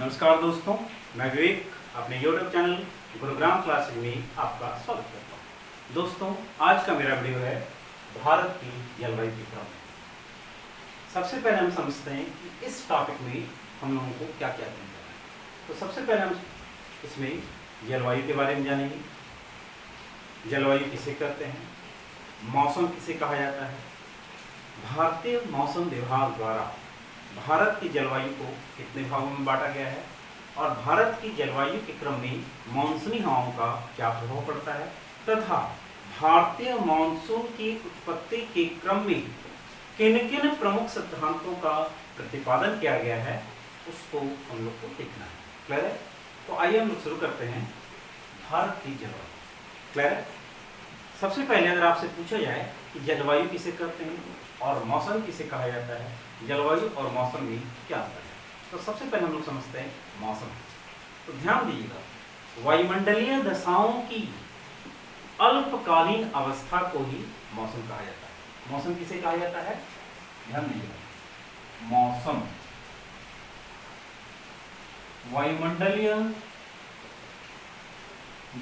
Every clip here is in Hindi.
नमस्कार दोस्तों, मैं विवेक अपने YouTube चैनल गुरुग्राम क्लासेज में आपका स्वागत करता हूँ। दोस्तों, आज का मेरा वीडियो है भारत की जलवायु के क्रम। सबसे पहले हम समझते हैं कि इस टॉपिक में हम लोगों को क्या क्या करना है। तो सबसे पहले हम इसमें जलवायु के बारे में जानेंगे। जलवायु किसे कहते हैं, मौसम किसे कहा जाता है, भारतीय मौसम विभाग द्वारा भारत की जलवायु को कितने भागों में बांटा गया है और भारत की जलवायु के क्रम में मानसूनी हवाओं का क्या प्रभाव पड़ता है तथा भारतीय मानसून की उत्पत्ति के क्रम में किन किन प्रमुख सिद्धांतों का प्रतिपादन किया गया है, उसको हम लोग को देखना है। क्लियर है? तो आइए हम लोग शुरू करते हैं भारत की जलवायु। क्लियर है? सबसे पहले अगर आपसे पूछा जाए कि जलवायु किसे कहते हैं और मौसम किसे कहा जाता है, जलवायु और मौसम में क्या अंतर है, तो सबसे पहले हम लोग समझते हैं मौसम। तो ध्यान दीजिएगा, वायुमंडलीय दशाओं की अल्पकालीन अवस्था को ही मौसम कहा जाता है। मौसम किसे कहा जाता है, ध्यान दीजिएगा, मौसम वायुमंडलीय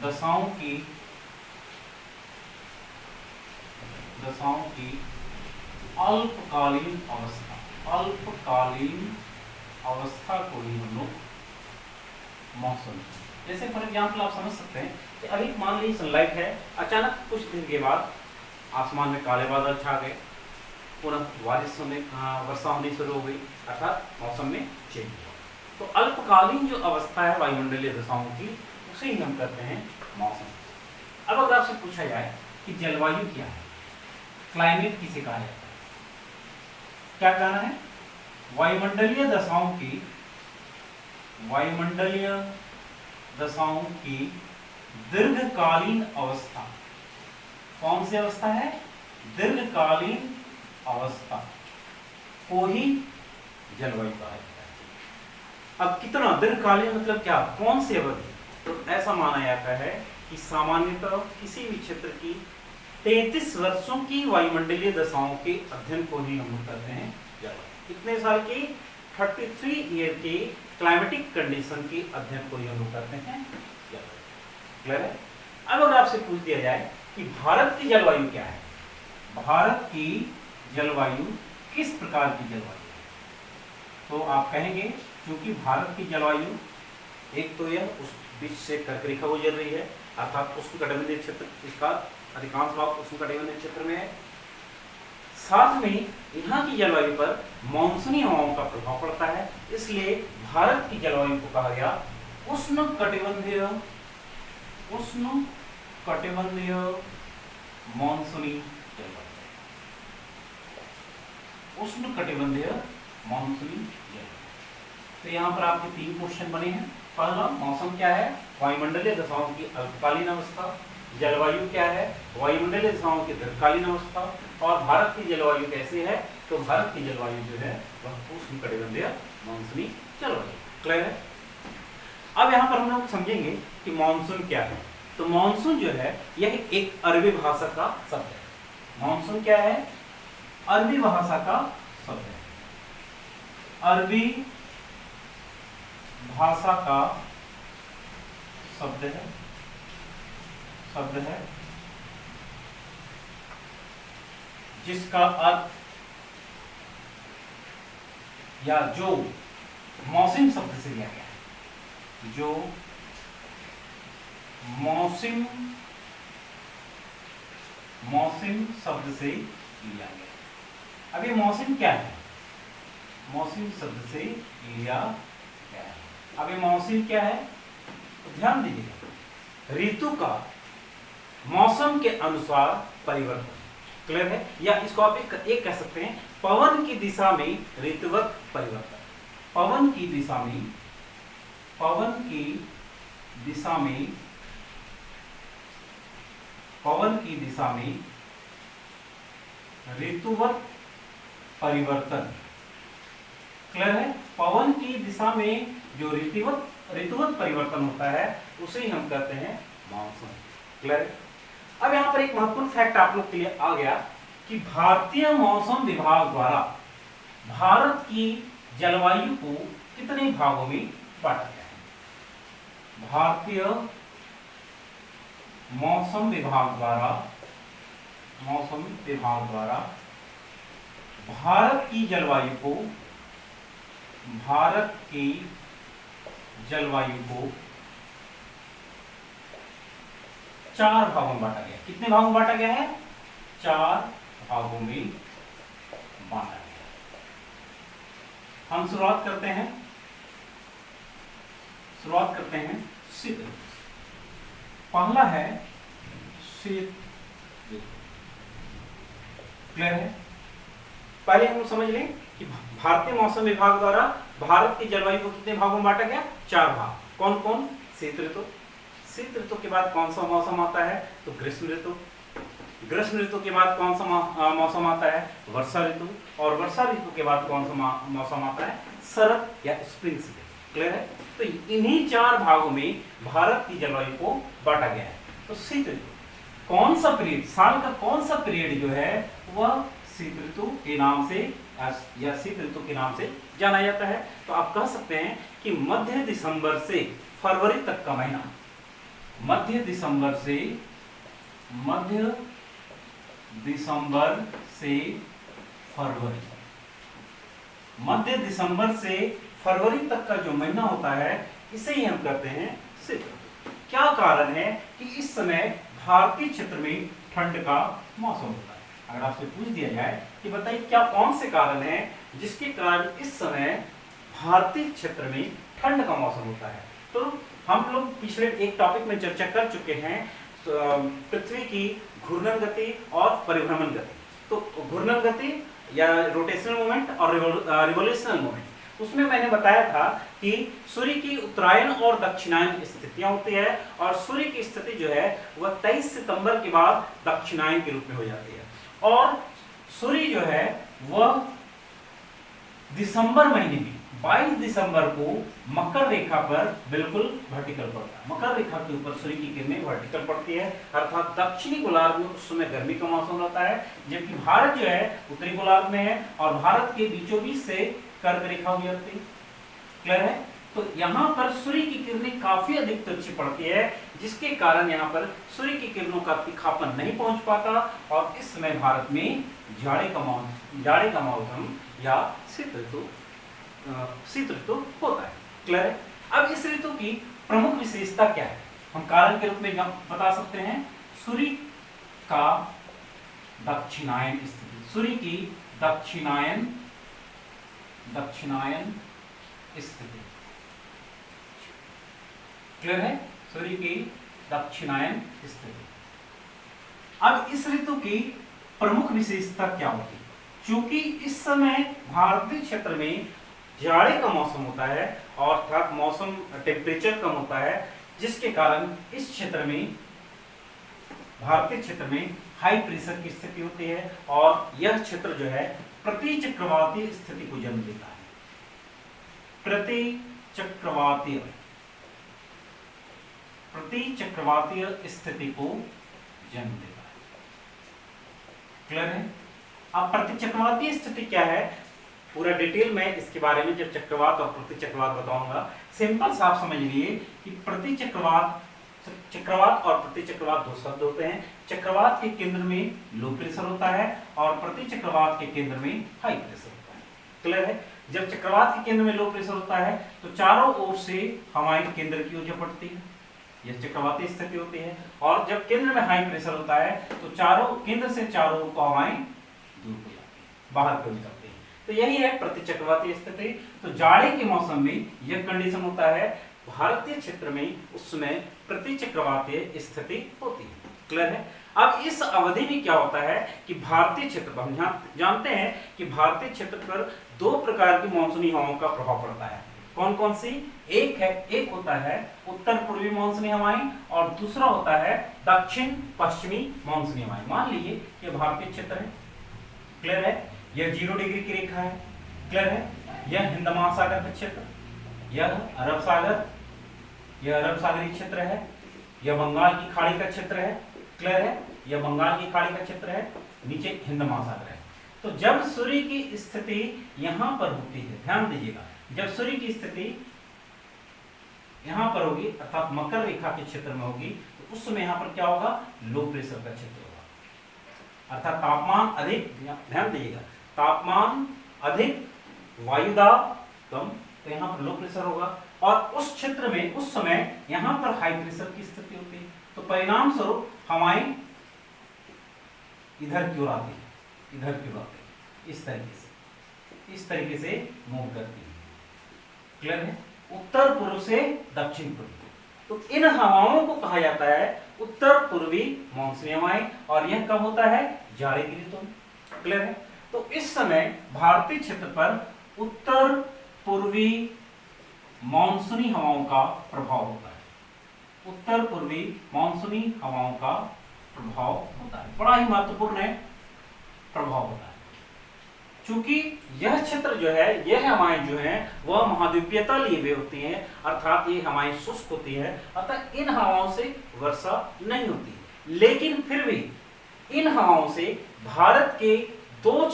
दशाओं की अल्पकालीन अवस्था को ही हम लोग मौसम। जैसे फॉर एग्जाम्पल आप समझ सकते हैं कि अभी मान लीजिए सनलाइट है, अचानक कुछ दिन के बाद आसमान में काले बादल छा गए, पुनः वर्षा होनी शुरू हो गई, अर्थात मौसम में चेंज हुआ। तो अल्पकालीन जो अवस्था है वायुमंडलीय दशाओं की, उसे ही हम कहते हैं मौसम। अब अगर आपसे पूछा जाए कि जलवायु क्या है, क्लाइमेट किसे कहा जाता है, क्या कहना है, वायुमंडलीय दशाओं की दीर्घकालीन अवस्था। कौन सी अवस्था है, दीर्घकालीन अवस्था को ही जलवायु कहा जाता है। अब कितना दीर्घकालीन मतलब क्या, कौन सी अवधि, तो ऐसा माना जाता है कि सामान्यतः किसी भी क्षेत्र की 33 वर्षों की वायुमंडलीय दशाओं के अध्ययन को ही हम लोग कहते हैं जलवायु। कितने साल की, 33 ईयर के क्लाइमेटिक कंडीशन के अध्ययन को ही हम लोग कहते हैं जलवायु। क्लियर है? अब अगर आपसे पूछ दिया जाए कि भारत की जलवायु क्या है, भारत की जलवायु किस प्रकार की जलवायु है, तो आप कहेंगे क्योंकि भारत की जलवायु एक तो यह उस बीच से कर्करेखा गुजर रही है, अर्थात उष्णकटिबंधीय क्षेत्र, इसका अधिकांश भाग उष्णकटिबंधीय क्षेत्र में है। साथ में यहाँ की जलवायु पर मानसूनी हवाओं का प्रभाव पड़ता है, इसलिए भारत की जलवायु को कहा गया उष्णकटिबंधीय मानसूनी जलवायु। उष्णकटिबंधीय मानसूनी जलवायु। तो यहाँ पर आपके 3 क्वेश्चन बने हैं। पहला, मौसम क्या है, वायुमंडलीय दशाओं की अल्पकालीन अवस्था। जलवायु क्या है, वायुमंडलीय दशाओं की दीर्घकालीन अवस्था। और भारत की जलवायु कैसे है, तो भारत की जलवायु जो है वह उष्णकटिबंधीय मानसूनी जलवायु। क्लियर है? अब यहाँ पर हम लोग समझेंगे कि मानसून क्या है। तो मानसून जो है यह एक अरबी भाषा का शब्द है। मानसून क्या है, अरबी भाषा का शब्द है, अरबी भाषा का शब्द है जिसका अर्थ या जो मौसम शब्द से लिया गया है, जो मौसम शब्द से लिया गया। अब ये मौसम क्या है, मौसम शब्द से लिया गया है। अब ये मौसम क्या है, तो ध्यान दीजिएगा, ऋतु का मौसम के अनुसार परिवर्तन। क्लियर है? या इसको आप एक कह सकते हैं, पवन की दिशा में ऋतुवत परिवर्तन। पवन की दिशा में ऋतुवत परिवर्तन। क्लियर है? पवन की दिशा में जो ऋतुवत परिवर्तन होता है उसे ही हम कहते हैं मानसून। क्लियर है? अब यहाँ पर एक महत्वपूर्ण फैक्ट आप लोग के लिए आ गया कि भारतीय मौसम विभाग द्वारा भारत की जलवायु को कितने भागों में बांटा गया है। भारतीय मौसम विभाग द्वारा भारत की जलवायु को 4 भागों में बांटा गया। कितने भागों में बांटा गया है? 4 भागों में बांटा गया। हम शुरुआत करते हैं शीत ऋतु। पहला है शीत ऋतु। क्लियर है? पहले हम समझ लें कि भारतीय मौसम विभाग द्वारा भारत की जलवायु को कितने भागों में बांटा गया? 4 भाग। कौन कौन? शीत ऋतु। शीत ऋतु के बाद कौन सा मौसम आता है? तो ग्रीष्म ऋतु। ग्रीष्म ऋतु के बाद कौन सा मौसम आता है? वर्षा ऋतु। और वर्षा ऋतु के बाद कौन सा मौसम आता है? शरद या स्प्रिंग सीजन। क्लियर है? तो इन्हीं 4 भागों में भारत की जलवायु को बांटा गया है। तो शीत ऋतु कौन सा पीरियड, साल का कौन सा पीरियड जो है वह शीत ऋतु के नाम से या शीत ऋतु के नाम से जाना जाता है। तो आप कह सकते हैं कि मध्य दिसंबर से फरवरी तक का महीना, मध्य दिसंबर से फरवरी तक का जो महीना होता है इसे ही हम कहते हैं शीत ऋतु। क्या कारण है कि इस समय भारतीय क्षेत्र में ठंड का मौसम होता है? अगर आपसे पूछ दिया जाए कि बताइए क्या कौन से कारण हैं जिसके कारण इस समय भारतीय क्षेत्र में ठंड का मौसम होता है, तो हम लोग पिछले एक टॉपिक में चर्चा कर चुके हैं पृथ्वी की घूर्णन गति और परिभ्रमण गति। तो घूर्णन गति या रोटेशनल मूवमेंट और रिवोल्यूशनल मूवमेंट, उसमें मैंने बताया था कि सूर्य की उत्तरायण और दक्षिणायन स्थितियां होती है और सूर्य की स्थिति जो है वह 23 सितंबर के बाद दक्षिणायन के रूप में हो जाती है और सूर्य जो है वह दिसंबर महीने में 22 दिसंबर को मकर रेखा पर बिल्कुल वर्टिकल पड़ता है। मकर रेखा के ऊपर सूर्य की किरणें वर्टिकल पड़ती है, अर्थात दक्षिणी गोलार्ध में उस समय गर्मी का मौसम रहता है, जबकि भारत जो है उत्तरी गोलार्ध में है और भारत के बीचों बीच से कर्क रेखा गुजरती है। क्लियर है? तो यहाँ पर सूर्य की किरणें काफी अधिक तिरछी पड़ती है, जिसके कारण यहाँ पर सूर्य की किरणों का तीखापन नहीं पहुंच पाता और इस समय भारत में जाड़े का मौसम या शीत ऋतु होता है। क्लियर है? अब इस ऋतु की प्रमुख विशेषता क्या है? हम कारण के रूप में बता सकते हैं सूर्य का दक्षिणायन स्थिति, सूर्य की दक्षिणायन स्थिति। क्लियर है? सूर्य की दक्षिणायन स्थिति। अब इस ऋतु की प्रमुख विशेषता क्या होती है? क्योंकि इस समय भारतीय क्षेत्र में जाड़े का मौसम होता है और अर्थात मौसम टेम्परेचर कम होता है, जिसके कारण इस क्षेत्र में भारतीय क्षेत्र में हाई प्रेशर की स्थिति होती है और यह क्षेत्र जो है प्रति चक्रवातीय स्थिति को जन्म देता है। प्रति चक्रवातीय स्थिति को जन्म देता है। क्लियर है? अब प्रति चक्रवातीय स्थिति क्या है, पूरा डिटेल में इसके बारे में जब चक्रवात और प्रति चक्रवात बताऊंगा। सिंपल सा आप समझ लिए कि प्रति चक्रवात और प्रति चक्रवात दो शब्द होते हैं। चक्रवात के केंद्र में लो प्रेशर होता है और प्रति चक्रवात के केंद्र में हाई प्रेशर होता है। क्लियर है? जब चक्रवात के केंद्र में लो प्रेशर होता है तो चारों ओर से हवाएं केंद्र की ओर झपटती है, यह चक्रवाती स्थिति होती है। और जब केंद्र में हाई प्रेशर होता है तो केंद्र से चारों ओर हवाएं दूर हो जाती है, बाहर की ओर निकलती है। तो यही है प्रति चक्रवाती स्थिति। तो जाड़े के मौसम में यह कंडीशन होता है, भारतीय क्षेत्र में उस समय प्रति चक्रवातीय स्थिति होती है। क्लियर है? अब इस अवधि में क्या होता है कि भारतीय क्षेत्र पर हम जानते हैं कि भारतीय क्षेत्र पर दो प्रकार की मानसूनी हवाओं का प्रभाव पड़ता है। कौन कौन सी? एक होता है उत्तर पूर्वी मानसूनी हवाएं और दूसरा होता है दक्षिण पश्चिमी मानसूनी हवाएं। मान लीजिए ये भारतीय क्षेत्र है। क्लियर है? यह 0 डिग्री की रेखा है। क्लियर है? यह हिंद महासागर का क्षेत्र, यह अरब सागरीय क्षेत्र है, यह बंगाल की खाड़ी का क्षेत्र है। क्लियर है? यह बंगाल की खाड़ी का क्षेत्र है, नीचे हिंद महासागर है। तो जब सूर्य की स्थिति यहां पर होती है, ध्यान दीजिएगा, जब सूर्य की स्थिति यहाँ पर होगी अर्थात मकर रेखा के क्षेत्र में होगी, तो उस समय यहाँ पर क्या होगा, लो प्रेशर का क्षेत्र होगा। अर्थात तापमान अधिक, ध्यान दीजिएगा, तापमान अधिक, वायुदाब कम, तो यहाँ पर लो प्रेशर होगा। और उस क्षेत्र में उस समय यहाँ पर हाई प्रेशर की स्थिति होती है, तो परिणाम स्वरूप हवाएं इधर की ओर आती है, इधर की ओर आती है, इस तरीके से मूव करती है। क्लियर है? उत्तर पूर्व से दक्षिण पूर्व, तो इन हवाओं को कहा जाता है उत्तर पूर्वी मानसूनी हवाएं, और यह कब होता है, जाड़े की ऋतु में। क्लियर है? तो इस समय भारतीय क्षेत्र पर उत्तर पूर्वी मानसूनी हवाओं का प्रभाव होता है, उत्तर पूर्वी मानसूनी हवाओं का प्रभाव होता है, बड़ा ही महत्वपूर्ण है, प्रभाव होता है। चूंकि यह क्षेत्र जो है, यह हवाएं जो हैं वह महाद्वीपीयता लिए हुए होती हैं, अर्थात ये हवाएं शुष्क होती है, अतः इन हवाओं से वर्षा नहीं होती। लेकिन फिर भी इन हवाओं से भारत के दो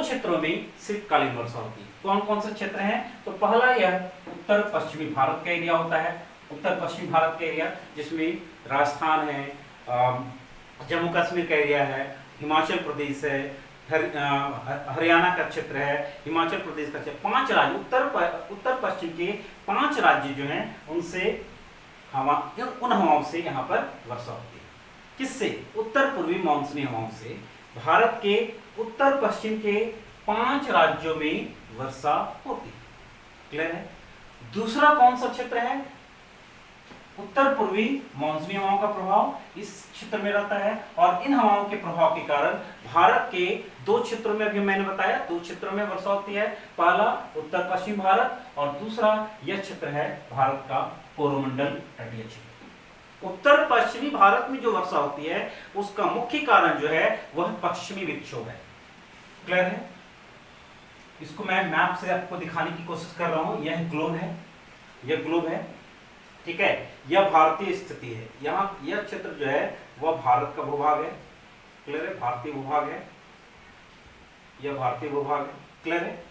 क्षेत्रों में शीतकालीन वर्षा होती है। कौन कौन से क्षेत्र हैं? तो पहला यह उत्तर पश्चिमी भारत का एरिया होता है, उत्तर पश्चिमी भारत का एरिया जिसमें राजस्थान है, जम्मू कश्मीर का एरिया है, हिमाचल प्रदेश है, हरियाणा का क्षेत्र है, हिमाचल प्रदेश का क्षेत्र, 5 राज्य, उत्तर पश्चिम के 5 राज्य जो हैं उनसे उन हवाओं से यहाँ पर वर्षा होती है। किससे? उत्तर पूर्वी मानसूनी हवाओं से भारत के उत्तर पश्चिम के 5 राज्यों में वर्षा होती है। क्लियर है? दूसरा कौन सा क्षेत्र है? उत्तर पूर्वी मानसूनी हवाओं का प्रभाव इस क्षेत्र में रहता है, और इन हवाओं के प्रभाव के कारण भारत के 2 क्षेत्रों में, अभी मैंने बताया 2 क्षेत्रों में वर्षा होती है। पहला उत्तर पश्चिम भारत, और दूसरा यह क्षेत्र है भारत का कोरोमंडल तटीय क्षेत्र। उत्तर पश्चिमी भारत में जो वर्षा होती है उसका मुख्य कारण जो है वह पश्चिमी विक्षोभ है। क्लियर है? इसको मैं मैप से आपको दिखाने की कोशिश कर रहा हूं। यह ग्लोब है, यह ग्लोब है, ठीक है, यह भारतीय स्थिति है। यहाँ यह क्षेत्र जो है वह भारत का भूभाग है। क्लियर है? भारतीय भूभाग है, यह भारतीय भूभाग है। क्लियर है?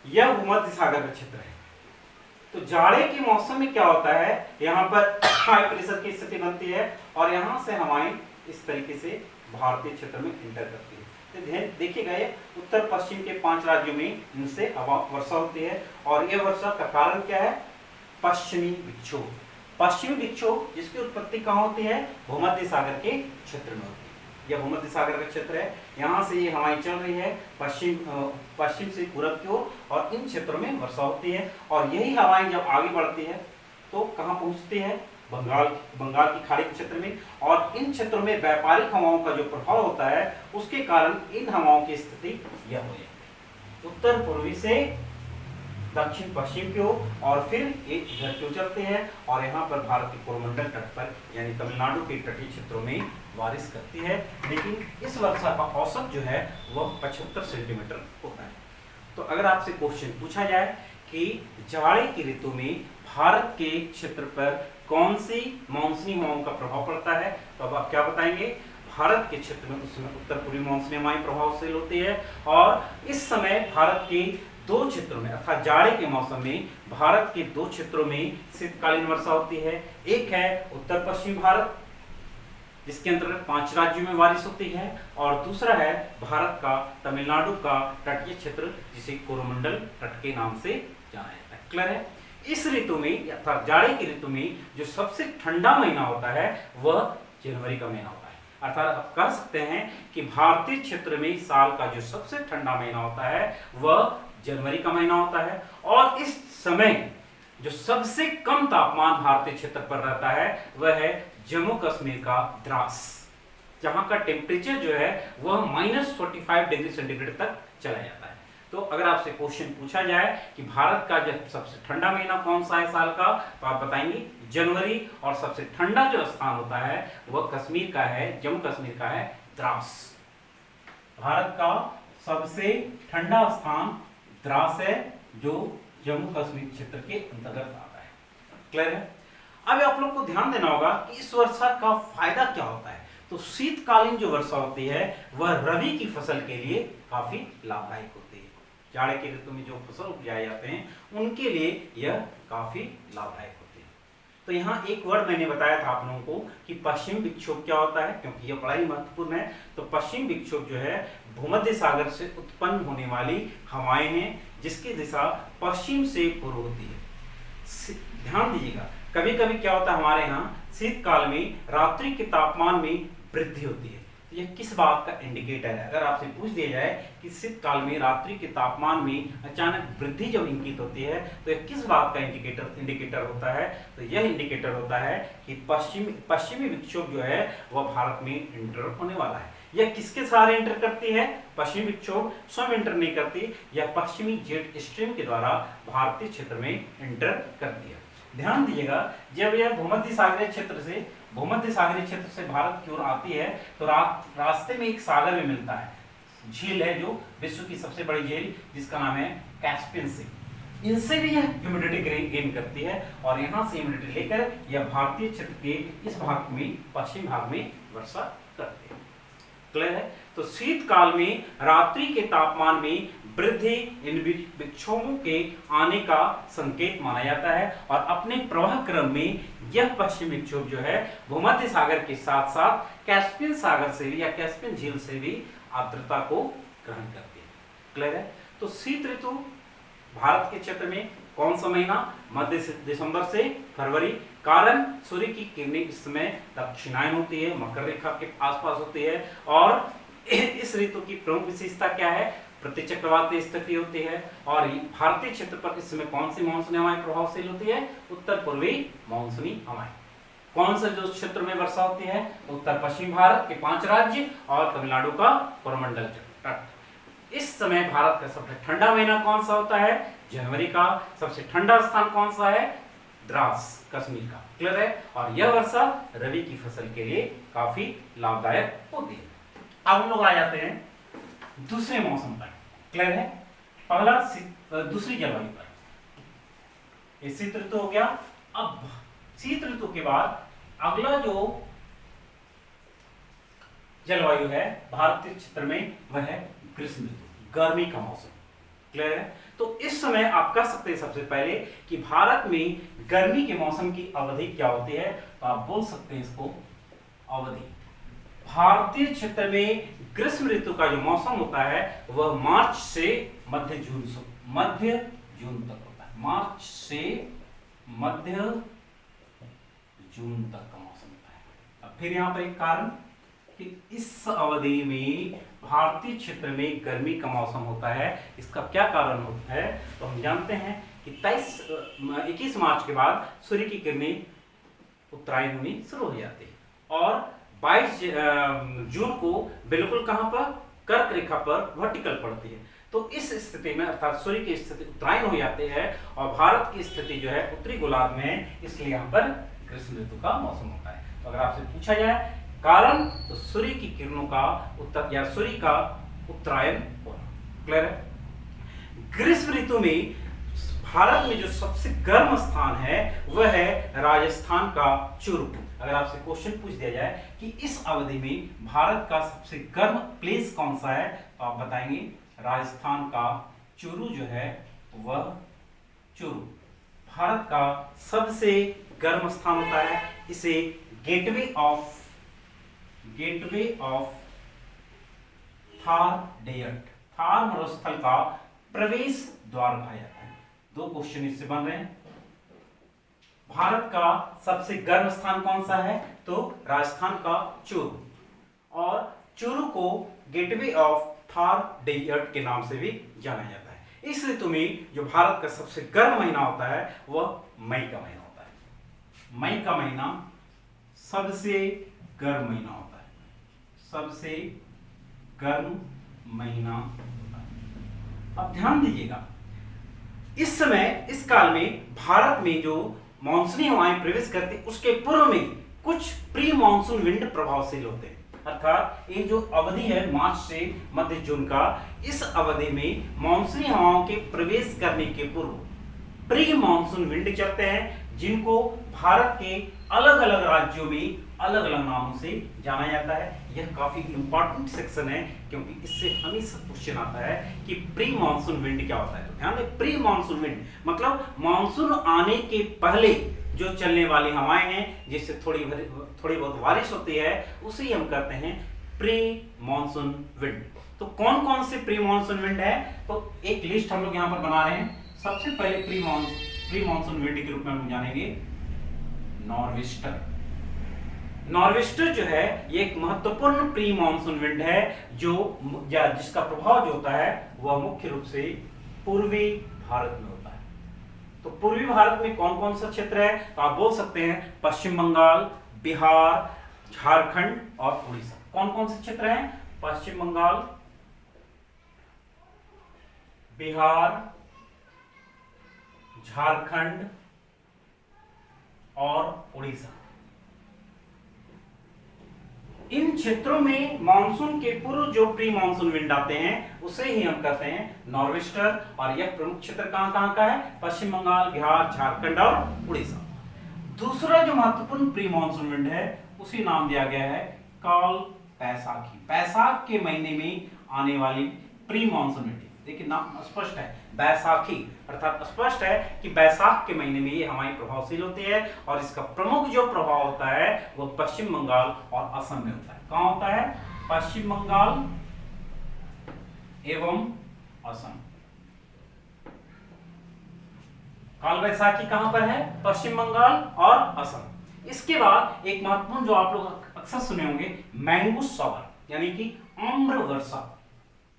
यह भूमध्य सागर का क्षेत्र है। तो जाड़े के मौसम में क्या होता है, यहाँ पर हाई प्रेशर की स्थिति बनती है, और यहाँ से हवाएं इस तरीके से भारतीय क्षेत्र में इंटर करती है। तो देखिएगा, ये उत्तर पश्चिम के 5 राज्यों में इनसे वर्षा होती है, और यह वर्षा का कारण क्या है? पश्चिमी विक्षोभ। पश्चिमी विक्षोभ जिसकी उत्पत्ति कहाँ होती है? भूमध्य सागर के क्षेत्र में होती है। यह भूमध्य सागर का क्षेत्र है, यहाँ से ये हवाएं चल रही है पश्चिम से पूरब की ओर, और इन क्षेत्रों में वर्षा होती है। और यही हवाएं जब आगे बढ़ती है तो कहाँ पहुंचती है? बंगाल की खाड़ी के क्षेत्र में, और इन क्षेत्रों में व्यापारिक हवाओं का जो प्रभाव होता है उसके कारण इन हवाओं की स्थिति यह हो जाती है, उत्तर पूर्वी से दक्षिण पश्चिम की ओर, और फिर एक इधर की ओर चलते हैं, और यहाँ पर भारत के कोरोमंडल तट पर यानी तमिलनाडु के तटीय क्षेत्रों में बारिश करती है। लेकिन इस वर्षा का औसत जो है वह 75 सेंटीमीटर होता है। तो अगर आपसे क्वेश्चन पूछा जाए कि जाड़े की ऋतु में भारत के क्षेत्र पर कौन सी मानसूनी हवाओं का प्रभाव पड़ता है, तो अब आप क्या बताएंगे? भारत के क्षेत्र में उस समय उत्तर पूर्वी मानसूनी हवाएं प्रभावशील होती है, और इस समय भारत के 2 क्षेत्रों में अर्थात जाड़े के मौसम में भारत के 2 क्षेत्रों में शीतकालीन वर्षा होती है। एक है उत्तर पश्चिम भारत जिसके अंतर्गत 5 राज्यों में बारिश होती है, और दूसरा है भारत का तमिलनाडु का तटीय क्षेत्र जिसे कोरोमंडल तट के नाम से जाना जाता है। क्लियर है? इस ऋतु में अर्थात जाड़े की ऋतु में जो सबसे ठंडा महीना होता है वह जनवरी का महीना होता है। अर्थात आप कह सकते हैं कि भारतीय क्षेत्र में साल का जो सबसे ठंडा महीना होता है वह जनवरी का महीना होता है, और इस समय जो सबसे कम तापमान भारतीय क्षेत्र पर रहता है वह है जम्मू कश्मीर का द्रास, जहां का टेम्परेचर जो है वह -45 डिग्री सेंटीग्रेड तक चला जाता है। तो अगर आपसे क्वेश्चन पूछा जाए कि भारत का जो सबसे ठंडा महीना कौन सा है साल का, तो आप बताएंगे जनवरी, और सबसे ठंडा जो स्थान होता है वह कश्मीर का है, जम्मू कश्मीर का है द्रास। भारत का सबसे ठंडा स्थान द्रास है जो जम्मू कश्मीर क्षेत्र के अंतर्गत आता है। क्लियर है? अब आप लोग को ध्यान देना होगा कि इस वर्षा का फायदा क्या होता है। तो शीतकालीन जो वर्षा होती है वह रबी की फसल के लिए काफी लाभदायक होती है। जाड़े के ऋतु में जो फसल उपजाए जाते हैं उनके लिए यह काफी लाभदायक होते हैं। तो यहाँ एक वर्ड मैंने बताया था आप लोगों को कि पश्चिम विक्षोभ क्या होता है, क्योंकि यह बड़ा ही महत्वपूर्ण है। तो पश्चिम विक्षोभ जो है भूमध्य सागर से उत्पन्न होने वाली हवाएं हैं जिसकी दिशा पश्चिम से पूर्व होती है। ध्यान दीजिएगा, कभी कभी क्या होता है हमारे यहाँ शीतकाल में रात्रि के तापमान में वृद्धि होती है। यह किस बात का इंडिकेटर है? अगर आपसे पूछ दिया जाए कि शीतकाल में रात्रि के तापमान में अचानक वृद्धि जब इंगित होती है तो यह किस बात का इंडिकेटर होता है? तो यह इंडिकेटर होता है कि पश्चिमी विक्षोभ जो है वह भारत में इंटर होने वाला है। यह किसके सहारे इंटर करती है? पश्चिमी विक्षोभ स्वयं इंटर नहीं करती, यह पश्चिमी जेट स्ट्रीम के द्वारा भारतीय क्षेत्र में इंटर करती है। ध्यान दीजिएगा, जब यह भूमध्य सागरीय क्षेत्र से भारत की ओर आती है तो रास्ते में एक सागर में मिलता है, झील है जो विश्व की सबसे बड़ी झील जिसका नाम है कैस्पियन सी। इनसे भी यह ह्यूमिडिटी गेन करती है और यहाँ से ह्यूमिडिटी लेकर यह भारतीय क्षेत्र के इस भाग में, पश्चिम भाग में वर्षा करती है। क्लियर है? तो शीतकाल में रात्रि के तापमान में वृद्धि इन विक्षोभों के आने का संकेत माना जाता है और अपने प्रवाह क्रम में यह पश्चिम विक्षोभ जो है भूमध्य सागर के साथ साथ कैस्पियन सागर से भी या कैस्पियन झील से भी आर्द्रता को ग्रहण करती है। क्लियर है? तो शीत ऋतु भारत के क्षेत्र में कौन सा महीना? मध्य दिसंबर से फरवरी। कारण सूर्य की किरणें इस समय दक्षिणायन होती है, मकर रेखा के आसपास होती है और इस ऋतु की प्रमुख विशेषता क्या है? प्रतिचक्रवाती स्थिति होती है और भारतीय क्षेत्र पर इस समय कौन सी मानसूनी हवाएं प्रभावशील होती है? उत्तर पूर्वी मानसूनी हवाएं। कौन सा जो क्षेत्र में वर्षा होती है? उत्तर पश्चिम भारत के 5 राज्य और तमिलनाडु का कोरोमंडल तट। इस समय भारत का सबसे ठंडा महीना कौन सा होता है? जनवरी का। सबसे ठंडा स्थान कौन सा है? द्रास, कश्मीर का। क्लियर है? और यह वर्षा रबी की फसल के लिए काफी लाभदायक होती है। अब हम लोग आ जाते हैं दूसरे मौसम पर। क्लियर है? पहला दूसरी जलवायु पर। ये शीत ऋतु हो गया। अब शीत ऋतु के बाद अगला जो जलवायु है भारतीय क्षेत्र में वह है ग्रीष्म ऋतु, गर्मी का मौसम। क्लियर है? तो इस समय आप कह सकते हैं सबसे पहले कि भारत में गर्मी के मौसम की अवधि क्या होती है? तो आप बोल सकते हैं इसको अवधि। भारतीय क्षेत्र में ग्रीष्म ऋतु का जो मौसम होता है वह मार्च से मध्य जून तक होता है। मार्च से मध्य जून तक का मौसम होता है। अब फिर यहाँ पर एक कारण कि इस अवधि में भारतीय क्षेत्र में गर्मी का मौसम होता है। इसका क्या कारण होता है? तो हम जानते हैं कि 21 मार्च के बाद सूर्य की किरणें उत्तरायण होनी शुरू हो जाती है और 22 जून को बिल्कुल कहां पर? कर्क रेखा पर वर्टिकल पड़ती है। तो इस स्थिति में अर्थात सूर्य की स्थिति उत्तरायण हो जाती है और भारत की स्थिति जो है उत्तरी गोलार्ध में है, इसलिए यहाँ पर ग्रीष्म ऋतु का मौसम होता है। तो अगर आपसे पूछा जाए कारण, तो सूर्य की किरणों का सूर्य का उत्तरायण होना। क्लियर है? ग्रीष्म ऋतु में भारत में जो सबसे गर्म स्थान है वह है राजस्थान का चुरू। अगर आपसे क्वेश्चन पूछ दिया जाए कि इस अवधि में भारत का सबसे गर्म प्लेस कौन सा है, तो आप बताएंगे राजस्थान का चुरू जो है वह चुरू भारत का सबसे गर्म स्थान होता है। इसे gateway of Thar desert, Thar मरुस्थल का प्रवेश द्वार कहा जाता है। 2 क्वेश्चन इससे बन रहे हैं। भारत का सबसे गर्म स्थान कौन सा है? तो राजस्थान का चूरू, और चूरू को गेटवे ऑफ थार डेजर्ट के नाम से भी जाना जाता है। इस ऋतु में जो भारत का सबसे गर्म महीना होता है वह मई का महीना होता है। मई का महीना सबसे गर्म महीना होता है, सबसे गर्म महीना होता है। अब ध्यान दीजिएगा, इस समय इस काल में भारत में जो मानसूनी हवाएं प्रवेश करती उसके पूर्व में कुछ प्री मानसून विंड प्रभावशील होते हैं। अर्थात ये जो अवधि है मार्च से मध्य जून का, इस अवधि में मानसूनी हवाओं के प्रवेश करने के पूर्व प्री मानसून विंड चलते हैं, जिनको भारत के अलग अलग राज्यों में अलग अलग नामों से जाना जाता है। यह काफी इंपॉर्टेंट सेक्शन है, क्योंकि इससे हमेशा क्वेश्चन आता है कि प्री मानसून विंड क्या होता है। तो ध्यान दें, प्री मानसून विंड मतलब मानसून आने के पहले जो चलने वाली हवाएं हैं, जिससे थोड़ी बहुत बारिश होती है, उसे ही हम कहते हैं प्री मानसून विंड। तो कौन कौन से प्री मानसून विंड है, तो एक लिस्ट हम लोग यहाँ पर बना रहे हैं। सबसे पहले प्री मानसून विंड के रूप में हम जानेंगे नॉर्वेस्टर। नॉर्वेस्टर जो है ये एक महत्वपूर्ण प्री मानसून विंड है, जिसका प्रभाव जो होता है वह मुख्य रूप से पूर्वी भारत में होता है। तो पूर्वी भारत में कौन कौन सा क्षेत्र है, तो आप बोल सकते हैं पश्चिम बंगाल, बिहार, झारखंड और उड़ीसा। कौन कौन से क्षेत्र हैं, पश्चिम बंगाल, बिहार, झारखंड और उड़ीसा। इन क्षेत्रों में मानसून के पूर्व जो प्री मानसून विंड आते हैं उसे ही हम कहते हैं नॉर्वेस्टर, और यह प्रमुख क्षेत्र कहां का है, पश्चिम बंगाल, बिहार, झारखंड और उड़ीसा। दूसरा जो महत्वपूर्ण प्री मानसून विंड है उसी नाम दिया गया है काल बैसाखी। बैसाख के महीने में आने वाली प्री मानसून विंड। देखिए नाम स्पष्ट है, बैसाखी अर्थात स्पष्ट है कि बैसाख के महीने में ये हमारी प्रभावशील होती है, और इसका प्रमुख जो प्रभाव होता है वो पश्चिम बंगाल और असम में होता है। कहां होता है, पश्चिम बंगाल एवं असम। काल बैसाखी कहां पर है, पश्चिम बंगाल और असम। इसके बाद एक महत्वपूर्ण जो आप लोग अक्सर सुने होंगे, मैंगो शॉवर यानी कि आम्र वर्षा।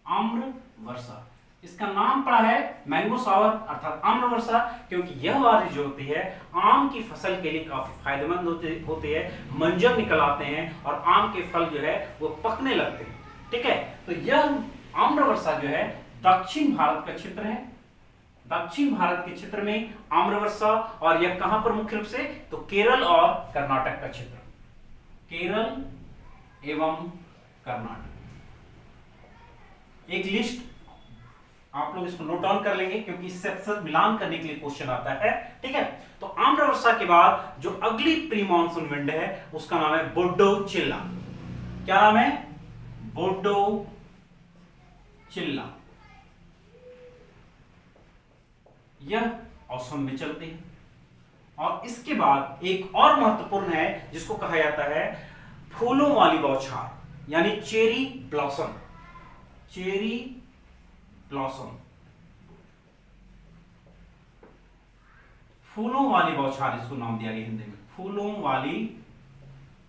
आम्र वर्षा इसका नाम पड़ा है मैंगो शावर अर्थात आम्र वर्षा, क्योंकि यह बारिश जो होती है आम की फसल के लिए काफी फायदेमंद होती है। मंजर निकल आते हैं और आम के फल जो है वो पकने लगते हैं। ठीक है, तो यह आम्र वर्षा जो है दक्षिण भारत का क्षेत्र है। दक्षिण भारत के क्षेत्र में आम्र वर्षा, और यह कहां पर मुख्य रूप से, तो केरल और कर्नाटक का क्षेत्र, केरल एवं कर्नाटक। एक लिस्ट आप लोग इसको नोट डाउन कर लेंगे, क्योंकि इससे अक्सर मिलान करने के लिए क्वेश्चन आता है। ठीक है, तो आम्र वर्षा के बाद जो अगली प्री मानसून विंड है उसका नाम है बोडो चिल्ला। क्या नाम है, बोडो चिल्ला। यह असम में चलती है। और इसके बाद एक और महत्वपूर्ण है जिसको कहा जाता है फूलों वाली बौछार यानी चेरी ब्लॉसम। चेरी ब्लॉसम, फूलों वाली बौछार इसको नाम दिया गया हिंदी में, फूलों वाली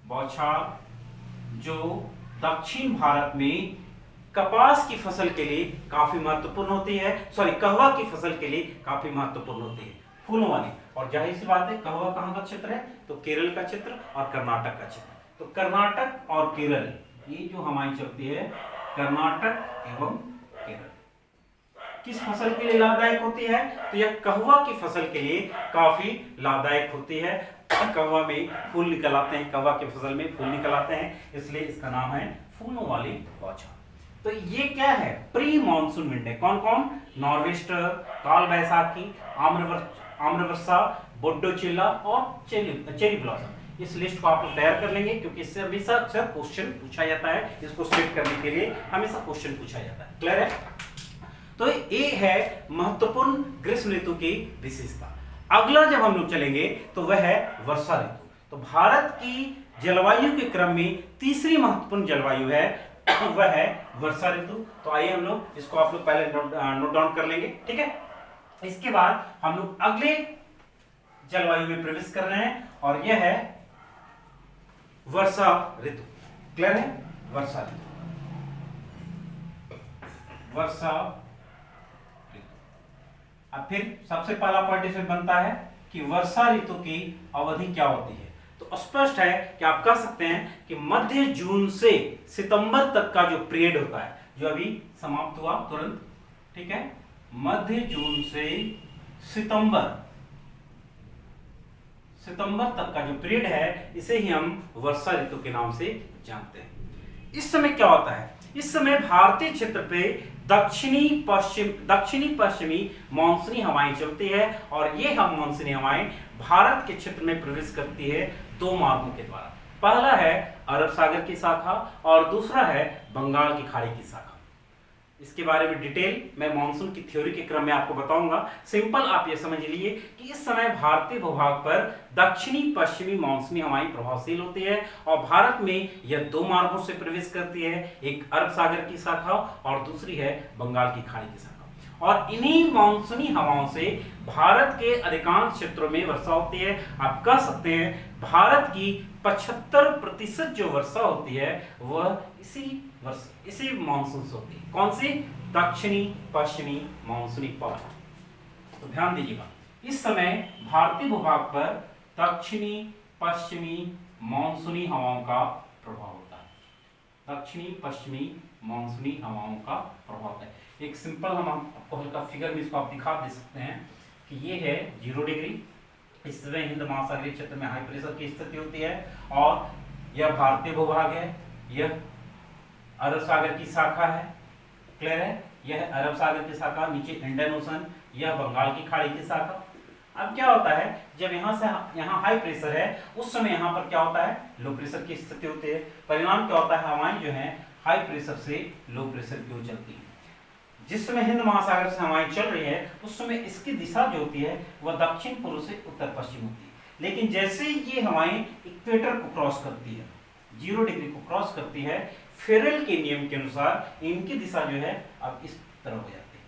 बौछार, जो दक्षिण भारत में कपास की फसल के लिए काफी महत्वपूर्ण होती है, सॉरी कहवा की फसल के लिए काफी महत्वपूर्ण होती है, फूलों वाली। और जाहिर सी बात है कहवा कहां का क्षेत्र है, तो केरल का क्षेत्र और कर्नाटक का क्षेत्र। तो कर्नाटक और केरल ये जो हमारी चलती है, कर्नाटक एवं केरल किस फसल के लिए लाभदायक होती है, तो यह कहवा की फसल के लिए काफी लाभदायक होती है। कहवा में फूल निकल आते हैं, कहवा की फसल में फूल निकल आते हैं, इसलिए इसका नाम है फूलों वाली बौछार। तो ये क्या है, प्री मानसून विंड है। कौन कौन, नॉर्वेस्टर, काल बैसाखी, आम्र वर्षा, बोडो चिल्ला और चेरी ब्लॉसम। इस लिस्ट को आप लोग तैयार कर लेंगे, क्योंकि इससे हमेशा अक्सर क्वेश्चन पूछा जाता है। इसको सेट करने के लिए हमेशा क्वेश्चन पूछा जाता है। क्लियर है, तो ये है महत्वपूर्ण ग्रीष्म ऋतु की विशेषता। अगला जब हम लोग चलेंगे तो वह है वर्षा ऋतु। तो भारत की जलवायु के क्रम में तीसरी महत्वपूर्ण जलवायु है वह है वर्षा ऋतु। तो आइए हम लोग इसको आप लोग पहले नोट डाउन कर लेंगे। ठीक है, इसके बाद हम लोग अगले जलवायु में प्रवेश कर रहे हैं, और यह है वर्षा ऋतु। क्लियर है, वर्षा ऋतु, वर्षा ऋतु। अब फिर सबसे पहला पॉइंट इसमें बनता है कि वर्षा ऋतु की अवधि क्या होती है। तो स्पष्ट है कि आप कह सकते हैं कि मध्य जून से सितंबर तक का जो पीरियड होता है, जो अभी समाप्त हुआ तुरंत, ठीक है, मध्य जून से सितंबर तक का जो पीरियड है, इसे ही हम वर्षा ऋतु के नाम से जानते हैं। इस समय क्या होता है, इस समय भारतीय क्षेत्र पे दक्षिणी पश्चिमी मानसूनी हवाएं चलती है, और ये हम मानसूनी हवाएं भारत के क्षेत्र में प्रवेश करती है दो मार्गों के द्वारा। पहला है अरब सागर की शाखा और दूसरा है बंगाल की खाड़ी की शाखा। इसके बारे में डिटेल मैं मानसून की थ्योरी के क्रम में आपको बताऊंगा। सिंपल आप ये समझ लीजिए कि इस समय भारतीय भूभाग पर दक्षिणी पश्चिमी मानसूनी हवाएं प्रभावशील होती है और भारत में यह दो मार्गों से प्रवेश करती है, एक अरब सागर की शाखा और दूसरी है बंगाल की खाड़ी की शाखा। और इन्हीं मानसूनी हवाओं से भारत के अधिकांश क्षेत्रों में वर्षा होती है। आप कह सकते हैं भारत की 75% जो वर्षा होती है वह इसी मानसून से होती है। कौन सी? दक्षिणी पश्चिमी मानसूनी पवन। तो ध्यान दीजिएगा, इस समय भारतीय भूभाग पर दक्षिणी पश्चिमी मानसूनी हवाओं का प्रभाव होता है। दक्षिणी पश्चिमी मानसूनी हवाओं का प्रभाव होता है। एक सिंपल हम आपको हल्का फिगर में इसको आप दिखा दे सकते हैं कि ये है 0 डिग्री, इसमें हिंद महासागरीय क्षेत्र में हाई प्रेशर की स्थिति होती है और यह भारतीय भूभाग है, यह अरब सागर की शाखा है। क्लियर है? यह अरब सागर की शाखा, नीचे इंडियन ओशन, यह बंगाल की खाड़ी की शाखा। अब क्या होता है, जब यहां से यहां हाई प्रेशर है उस समय यहां पर क्या होता है, लो प्रेशर की स्थिति होती है। परिणाम क्या होता है, हवाएं जो है हाई प्रेशर से लो प्रेशर की ओर चलती है। जिस समय हिंद महासागर से हवाएं चल रही है उस समय इसकी दिशा जो होती है वह दक्षिण पूर्व से उत्तर पश्चिम होती है। लेकिन जैसे ही ये हवाएं इक्वेटर को क्रॉस करती है, 0 डिग्री को क्रॉस करती है, फेरेल के नियम के अनुसार इनकी दिशा जो है अब इस तरह हो जाती है।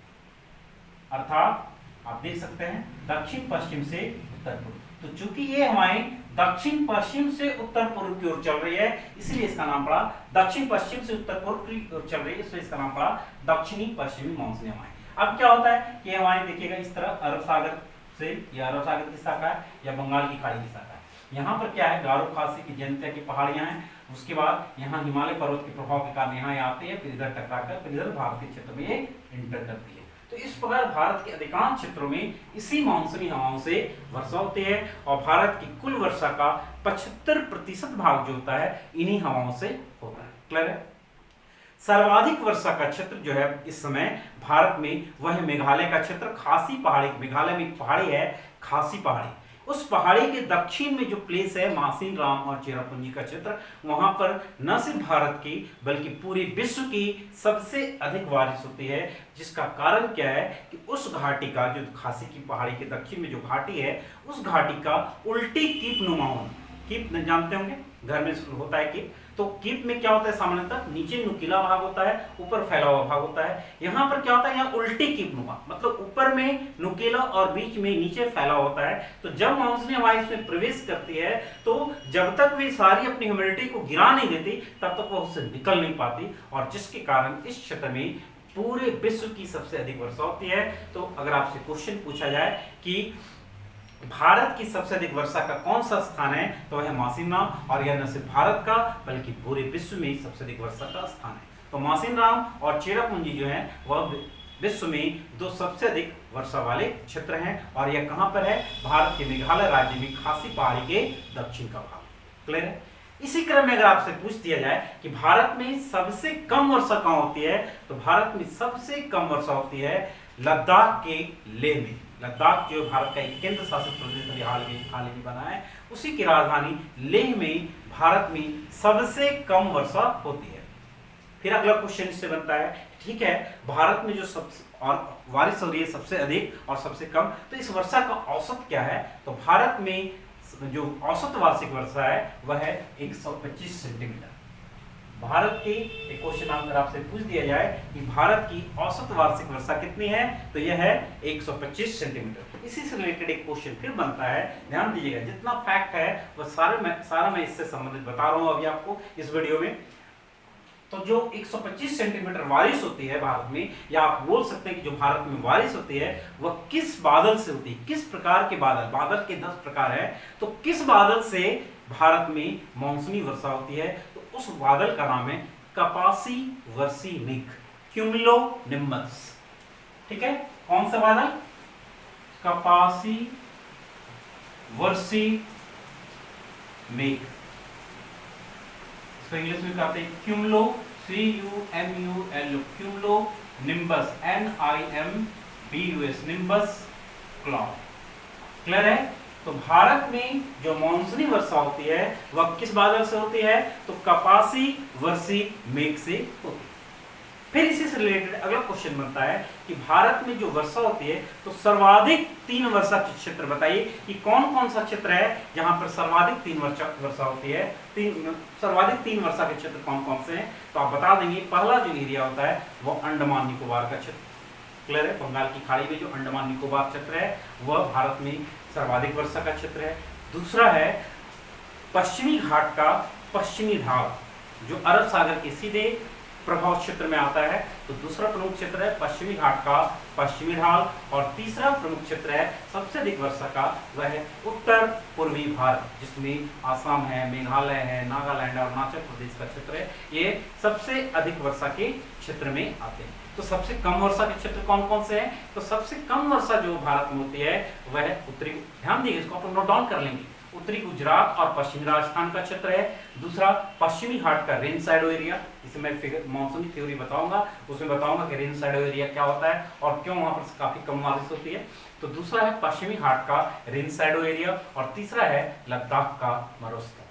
अर्थात आप देख सकते हैं दक्षिण पश्चिम से उत्तर पूर्व। तो चूंकि ये हवाएं दक्षिण पश्चिम से उत्तर पूर्व की ओर चल रही है इसलिए इसका नाम पड़ा दक्षिण पश्चिम से उत्तर पूर्व की ओर चल रही है, इसलिए इसका नाम पड़ा दक्षिणी पश्चिमी मानसूनी हवाएं। अब क्या होता है कि हवाएं देखिएगा इस तरह अरब सागर से, या अरब सागर की शाखा है या बंगाल की खाड़ी की शाखा है। यहाँ पर क्या है, गारो खासी की जनता की पहाड़ियां हैं, उसके बाद यहाँ हिमालय पर्वत के प्रभाव के कारण यहाँ आती है, फिर इधर टकराकर फिर इधर भारतीय क्षेत्र में ये इंटर करती है। तो इस प्रकार भारत के अधिकांश क्षेत्रों में इसी मानसूनी हवाओं से वर्षा होती है और भारत की कुल वर्षा का 75% भाग जो होता है इन्हीं हवाओं से होता है। क्लियर है? सर्वाधिक वर्षा का क्षेत्र जो है इस समय भारत में वह है मेघालय का क्षेत्र, खासी पहाड़ी। मेघालय में एक पहाड़ी है खासी पहाड़ी, उस पहाड़ी के दक्षिण में जो प्लेस है मासिन राम और चेरापूंजी का क्षेत्र, वहां पर न सिर्फ भारत की बल्कि पूरे विश्व की सबसे अधिक बारिश होती है। जिसका कारण क्या है कि उस घाटी का, जो खासी की पहाड़ी के दक्षिण में जो घाटी है उस घाटी का उल्टी कीप नुमा होना। कीप जानते होंगे, घर में होता है कीप। तो कीप में क्या होता है, सामान्यतः नीचे नुकीला भाग होता है, ऊपर फैला हुआ भाग होता है। यहाँ पर क्या होता है, यहाँ उल्टी कीप नुमा, मतलब ऊपर में नुकीला और बीच में नीचे फैला होता है। तो जब मानसूनी हवाएं इसमें प्रवेश करती है तो जब तक वे सारी अपनी ह्यूमिडिटी को गिरा नहीं देती तब तक वह उससे निकल नहीं पाती, और जिसके कारण इस क्षेत्र में पूरे विश्व की सबसे अधिक वर्षा होती है। तो अगर आपसे क्वेश्चन पूछा जाए कि भारत की सबसे अधिक वर्षा का कौन सा स्थान है, तो वह मासिन राम, और यह न सिर्फ भारत का बल्कि पूरे विश्व में सबसे अधिक वर्षा का स्थान है। तो मासिन राम और चेरापूंजी जो है वह विश्व में दो सबसे अधिक वर्षा वाले क्षेत्र हैं, और यह कहां पर है, भारत के मेघालय राज्य में खासी पहाड़ी के दक्षिण का भाग। क्लियर है? इसी क्रम में अगर आपसे पूछ दिया जाए कि भारत में सबसे कम वर्षा कहां होती है, तो भारत में सबसे कम वर्षा होती है लद्दाख के लेह में। लद्दाख जो भारत का एक केंद्र शासित प्रदेश अभी हाल ही बना है, उसी की राजधानी लेह में भारत में सबसे कम वर्षा होती है। फिर अगला क्वेश्चन इससे बनता है, ठीक है, भारत में जो सबसे और बारिश हो रही है सबसे अधिक और सबसे कम, तो इस वर्षा का औसत क्या है? तो भारत में जो औसत वार्षिक वर्षा है वह है 125 सेंटीमीटर। भारत की एक क्वेश्चन अगर आपसे पूछ दिया जाए कि भारत की औसत वार्षिक वर्षा कितनी है, तो यह है 125 सेंटीमीटर। इसी से रिलेटेड एक क्वेश्चन फिर बनता है, ध्यान दीजिएगा, जितना फैक्ट है वह सारा मैं इससे संबंधित बता रहा हूं अभी आपको इस वीडियो में। तो जो 125 सेंटीमीटर बारिश होती है भारत में, या आप बोल सकते हैं कि जो भारत में बारिश होती है वह किस बादल से होती है, किस प्रकार के बादल, बादल के 10 प्रकार है, तो किस बादल से भारत में मानसूनी वर्षा होती है, तो उस बादल का नाम है कपासी वर्षी मेघ, क्यूमुलोनिम्बस। ठीक है, कौन सा बादल? कपासी वर्षी मेघ, इसको इंग्लिश में कहते हैं cumulo, CUMULO, cumulonimbus, NIMBUS, nimbus cloud. Clear है? तो भारत में जो मानसूनी वर्षा होती है वह किस बादल से होती है? तो कपासी वर्षी मेघ से होती है। फिर इसी से रिलेटेड अगला क्वेश्चन बनता है कि भारत में जो वर्षा होती है तो सर्वाधिक 3 वर्षा के क्षेत्र बताइए कि कौन कौन सा क्षेत्र है जहां पर सर्वाधिक 3 वर्षा होती है। सर्वाधिक 3 वर्षा के क्षेत्र कौन कौन से हैं? तो आप बता देंगे पहला जो एरिया होता है वो अंडमान निकोबार का क्षेत्र, क्लियर है। बंगाल की खाड़ी में जो अंडमान निकोबार क्षेत्र है वह भारत में सर्वाधिक वर्षा का क्षेत्र है। दूसरा है पश्चिमी घाट का पश्चिमी ढाल जो अरब सागर के सीधे प्रभाव क्षेत्र में आता है। तो दूसरा प्रमुख क्षेत्र है पश्चिमी घाट का पश्चिमी ढाल। और तीसरा प्रमुख क्षेत्र है सबसे अधिक वर्षा का, वह है उत्तर पूर्वी भारत जिसमें आसाम है, मेघालय है, नागालैंड और अरुणाचल प्रदेश का क्षेत्र है। ये सबसे अधिक वर्षा के क्षेत्र में आते हैं। तो सबसे कम वर्षा के क्षेत्र कौन कौन से हैं? तो सबसे कम वर्षा जो भारत में होती है वह उत्तरी, ध्यान दीजिए इसको आप नोट डाउन कर लेंगे, उत्तरी गुजरात और पश्चिमी राजस्थान का क्षेत्र है। दूसरा पश्चिमी घाट का रेन शैडो एरिया, इसे मैं मॉनसूनी थ्योरी बताऊंगा, उसमें बताऊंगा कि रेन शैडो एरिया क्या होता है और क्यों वहां पर काफी कम बारिश होती है। तो दूसरा है पश्चिमी घाट का रेन शैडो एरिया और तीसरा है लद्दाख का मरुस्थल।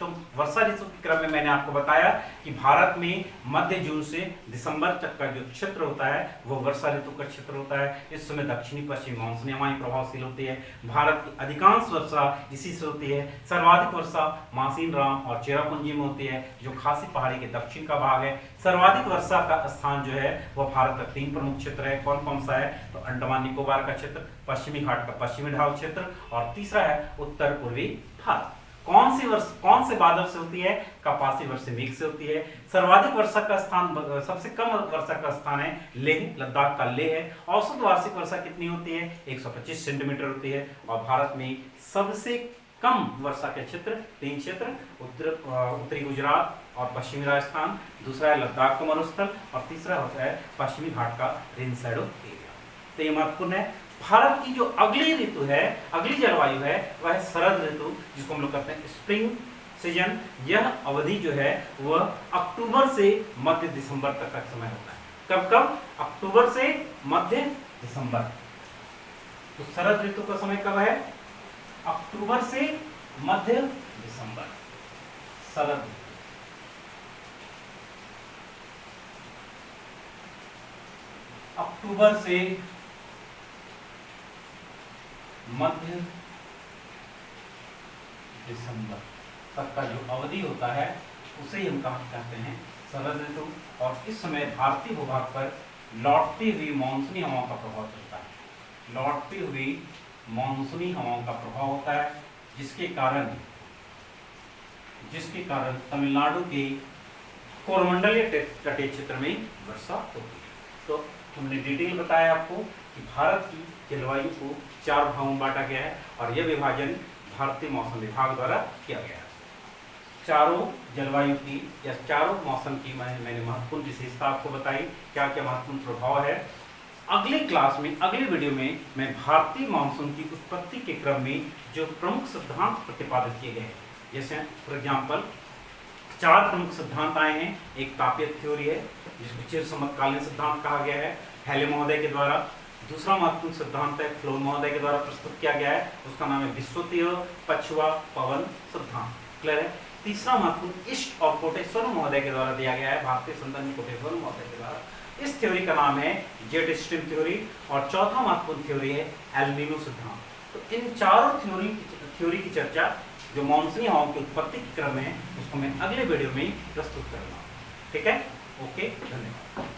तो वर्षा ऋतु के क्रम में मैंने आपको बताया कि भारत में मध्य जून से दिसंबर तक का जो क्षेत्र होता है वो वर्षा ऋतु का क्षेत्र होता है। इस समय दक्षिणी पश्चिमी मानसूनी हवाएं प्रभावशील होती है। भारत की अधिकांश वर्षा इसी से होती है। सर्वाधिक वर्षा मासीन राम और चेरापूंजी में होती है जो खासी पहाड़ी के दक्षिण का भाग है। सर्वाधिक वर्षा का स्थान जो है वह भारत का 3 प्रमुख क्षेत्र है। कौन कौन सा है? तो अंडमान निकोबार का क्षेत्र, पश्चिमी घाट का पश्चिमी ढाल क्षेत्र और तीसरा है उत्तर पूर्वी भारत। कौन से बादल से होती है? कपासी वर्षी मेघ से होती है। सर्वाधिक वर्षा का स्थान, सबसे कम वर्षा का स्थान है लेह, लद्दाख का लेह है। औसत वार्षिक वर्षा कितनी होती है? 125 सेंटीमीटर होती है। और भारत में सबसे कम वर्षा के क्षेत्र 3 क्षेत्र, उत्तरी गुजरात और पश्चिमी राजस्थान, दूसरा है लद्दाख का मरुस्थल और तीसरा होता है पश्चिमी घाट का रेन शैडो एरिया। तो ये महत्वपूर्ण है। भारत की जो अगली ऋतु है, अगली जलवायु है वह है शरद ऋतु जिसको हम लोग कहते हैं स्प्रिंग सीजन। यह अवधि जो है वह अक्टूबर से मध्य दिसंबर तक का समय होता है। कब कब? अक्टूबर से मध्य दिसंबर। तो शरद ऋतु का समय कब है? अक्टूबर से मध्य दिसंबर शरद ऋतु। अक्टूबर से मध्य दिसंबर तक का जो अवधि होता है उसे हम कहते हैं शरद ऋतु। और इस समय भारतीय भूभाग पर लौटती हुई मानसूनी हवाओं का प्रभाव चलता है। लौटती हुई मानसूनी हवाओं का प्रभाव होता है जिसके कारण तमिलनाडु के कोरमंडलीय तटीय क्षेत्र में वर्षा होती है। तो हमने डिटेल बताया आपको कि भारत की जलवायु को 4 भागों में बांटा गया है और यह विभाजन भारतीय मौसम विभाग द्वारा किया गया है। चारों जलवायु की या चारों मौसम की मैंने महत्वपूर्ण विशेषता आपको बताई, क्या क्या महत्वपूर्ण प्रभाव है। अगले क्लास में, अगले वीडियो में मैं भारतीय मानसून की उत्पत्ति के क्रम में जो प्रमुख सिद्धांत प्रतिपादित किए गए हैं, जैसे फॉर एग्जाम्पल 4 प्रमुख सिद्धांत आए हैं। एक तापीय थ्योरी है जिसको चिरसमकालीन सिद्धांत कहा गया है हेले महोदय के द्वारा। दूसरा महत्वपूर्ण सिद्धांत है फ्लोन महोदय के द्वारा प्रस्तुत किया गया है, उसका नाम है विश्वतीय पछुआ पवन सिद्धांत, क्लियर है। तीसरा महत्वपूर्ण ईस्ट और कोटेश्वर महोदय के द्वारा दिया गया है, भारतीय संदर्भ में कोटेश्वर महोदय के द्वारा। इस थ्योरी का नाम है जेट स्ट्रीम थ्योरी। और चौथा महत्वपूर्ण थ्योरी है एल नीनो सिद्धांत। तो इन चारों थ्योरी की चर्चा जो मानसूनी हवाओं की उत्पत्ति के क्रम है उसको मैं अगले वीडियो में प्रस्तुत करूंगा। ठीक है, ओके, धन्यवाद।